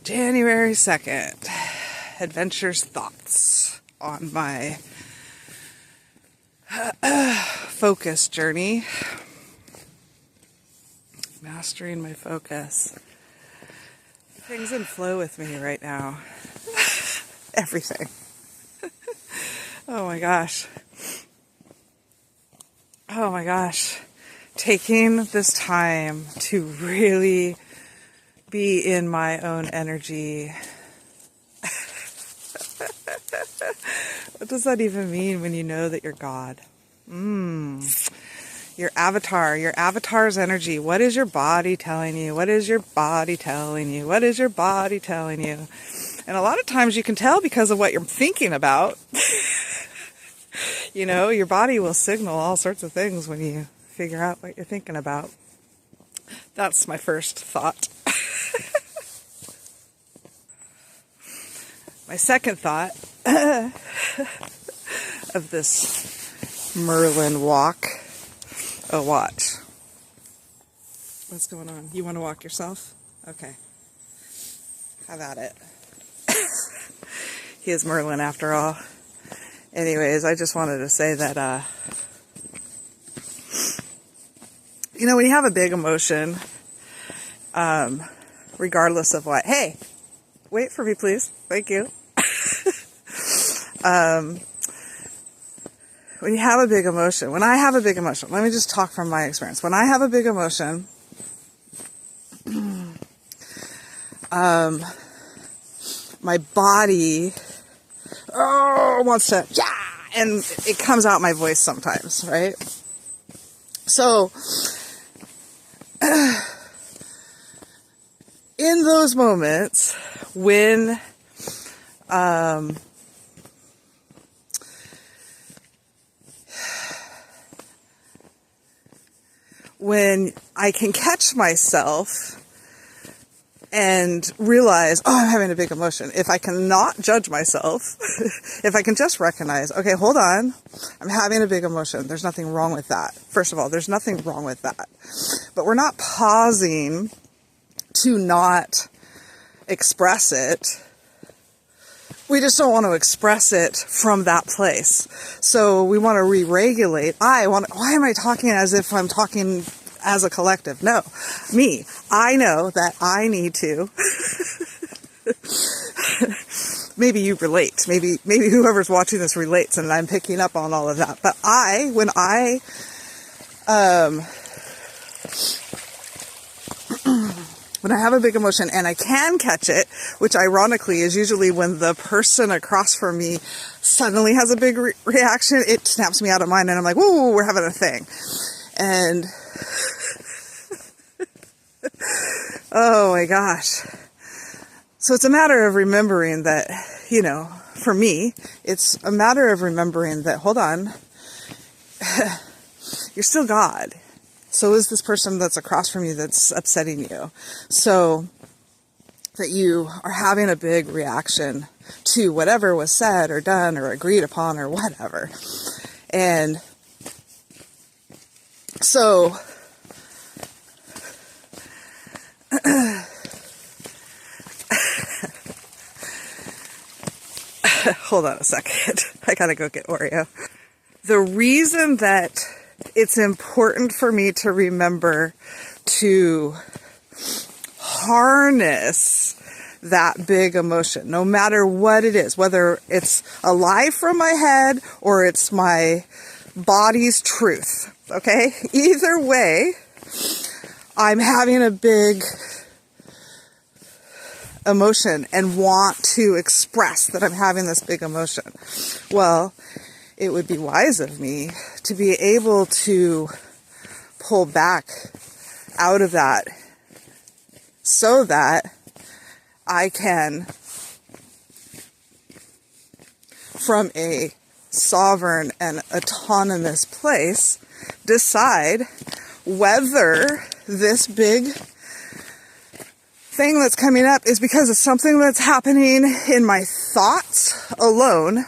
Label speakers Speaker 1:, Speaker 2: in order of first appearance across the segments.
Speaker 1: January 2nd, adventures thoughts on my focus journey, mastering my focus. Everything's in flow with me right now. Everything. Oh my gosh. Oh my gosh. Taking this time to really be in my own energy. What does that even mean when you know that you're God? Your avatar's energy. What is your body telling you? What is your body telling you? What is your body telling you? And a lot of times you can tell because of what you're thinking about. You know, your body will signal all sorts of things when you figure out what you're thinking about. That's my first thought. My second thought of this Merlin walk. Oh, watch. What's going on? You want to walk yourself? Okay. Have at it. He is Merlin after all. Anyways, I just wanted to say that, you know, when you have a big emotion, regardless of what, hey, wait for me, please. Thank you. When you have a big emotion, when I have a big emotion, let me just talk from my experience. When I have a big emotion, my body, wants to, and it comes out my voice sometimes, right? So, in those moments, when I can catch myself and realize, oh, I'm having a big emotion. If I cannot judge myself, if I can just recognize, okay, hold on, I'm having a big emotion. There's nothing wrong with that. First of all, there's nothing wrong with that. But we're not pausing to not express it. We just don't want to express it from that place. So we want to re-regulate. Why am I talking as if I'm talking as a collective? No, me. I know that I need to. Maybe you relate. Maybe whoever's watching this relates and I'm picking up on all of that. But when I have a big emotion and I can catch it, which ironically is usually when the person across from me suddenly has a big reaction, it snaps me out of mine and I'm like, whoa, we're having a thing. And oh my gosh. So it's a matter of remembering that, you know, for me, it's a matter of remembering that, hold on, you're still God. So is this person that's across from you that's upsetting you. So that you are having a big reaction to whatever was said or done or agreed upon or whatever. And so hold on a second. I gotta go get Oreo. The reason that it's important for me to remember to harness that big emotion, no matter what it is, whether it's a lie from my head or it's my body's truth, okay? Either way, I'm having a big emotion and want to express that I'm having this big emotion. Well, it would be wise of me to be able to pull back out of that so that I can, from a sovereign and autonomous place, decide whether this big thing that's coming up is because of something that's happening in my thoughts alone,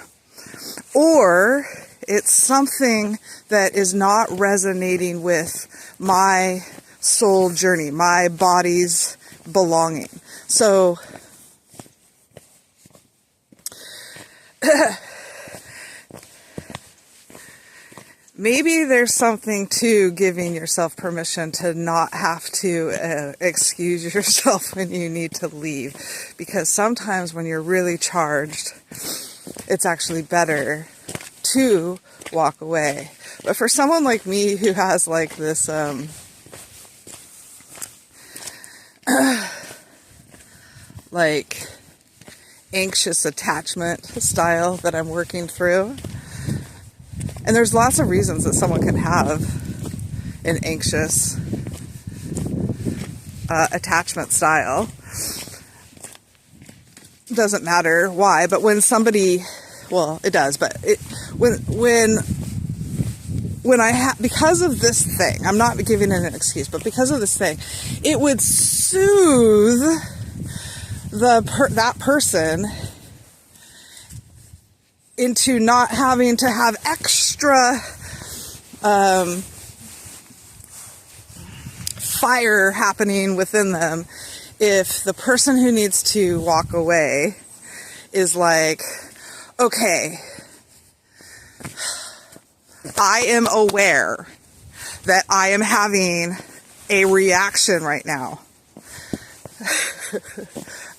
Speaker 1: or it's something that is not resonating with my soul journey, my body's belonging. So maybe there's something to giving yourself permission to not have to excuse yourself when you need to leave. Because sometimes when you're really charged, it's actually better to walk away. But for someone like me who has like this like anxious attachment style that I'm working through, and there's lots of reasons that someone can have an anxious attachment style. Doesn't matter why, but when somebody, well, it does, but when because of this thing, I'm not giving it an excuse, but because of this thing, it would soothe that person into not having to have extra fire happening within them if the person who needs to walk away is like, okay, I am aware that I am having a reaction right now.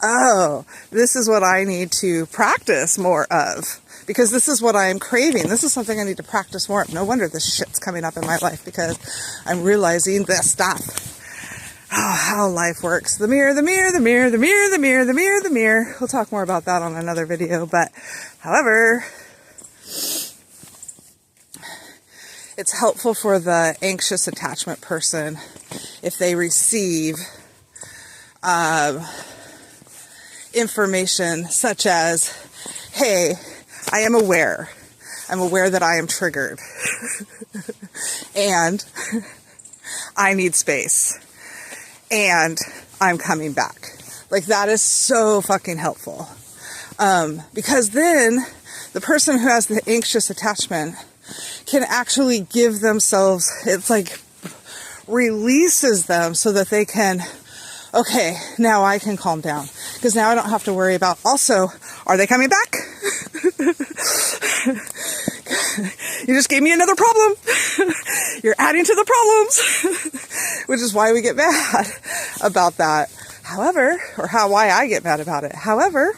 Speaker 1: Oh, this is what I need to practice more of, because this is what I am craving. This is something I need to practice more of. No wonder this shit's coming up in my life, because I'm realizing this stuff. Oh, how life works. The mirror, the mirror, the mirror, the mirror, the mirror, the mirror, the mirror. We'll talk more about that on another video, but however, it's helpful for the anxious attachment person if they receive information such as, hey, I am aware. I'm aware that I am triggered. And I need space. And I'm coming back. Like, that is so fucking helpful. Because then the person who has the anxious attachment can actually give themselves, it's like releases them so that they can, okay, now I can calm down. Because now I don't have to worry about, also, are they coming back? You just gave me another problem. You're adding to the problems. Which is why we get mad about that. However, or why I get mad about it. However,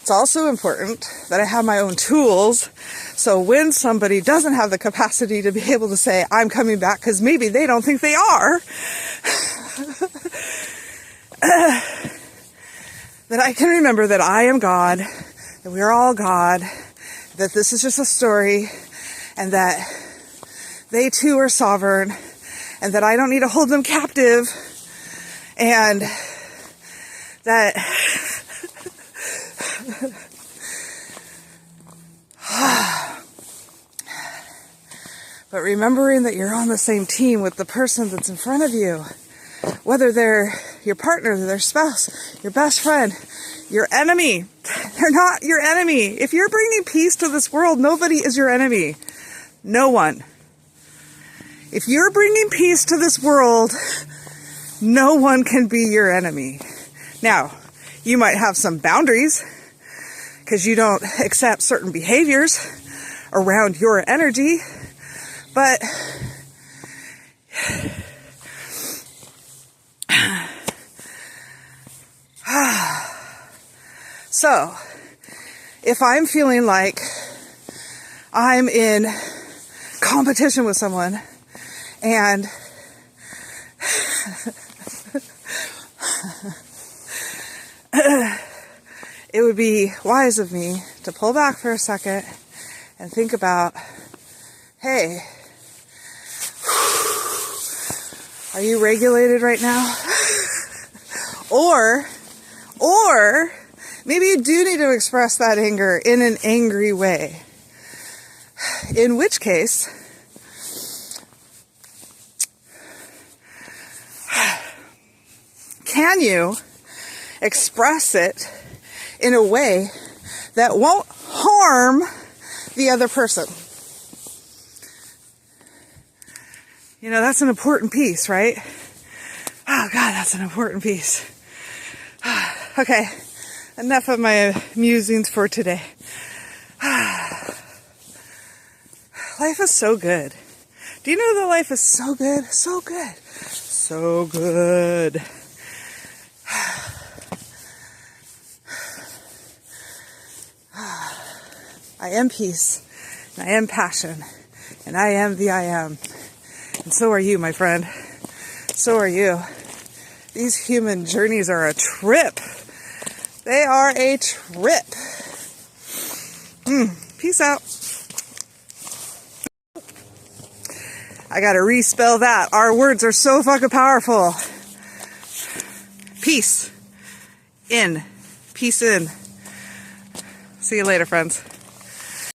Speaker 1: it's also important that I have my own tools. So when somebody doesn't have the capacity to be able to say, I'm coming back, because maybe they don't think they are, that I can remember that I am God, that we are all God, that this is just a story, and that they too are sovereign, and that I don't need to hold them captive, and that but remembering that you're on the same team with the person that's in front of you, whether they're your partner, their spouse, your best friend, your enemy. They're not your enemy. If you're bringing peace to this world, nobody is your enemy. No one. If you're bringing peace to this world, no one can be your enemy. Now, you might have some boundaries because you don't accept certain behaviors around your energy, but so, if I'm feeling like I'm in competition with someone and it would be wise of me to pull back for a second and think about, hey, are you regulated right now? Or maybe you do need to express that anger in an angry way. In which case, can you express it in a way that won't harm the other person? You know, that's an important piece, right? Oh God, that's an important piece. Okay, enough of my musings for today. Life is so good. Do you know that life is so good? So good. So good. I am peace, and I am passion, and I am the I am. And so are you, my friend. So are you. These human journeys are a trip. They are a trip. Peace out. I gotta respell that. Our words are so fucking powerful. Peace in. Peace in. See you later, friends.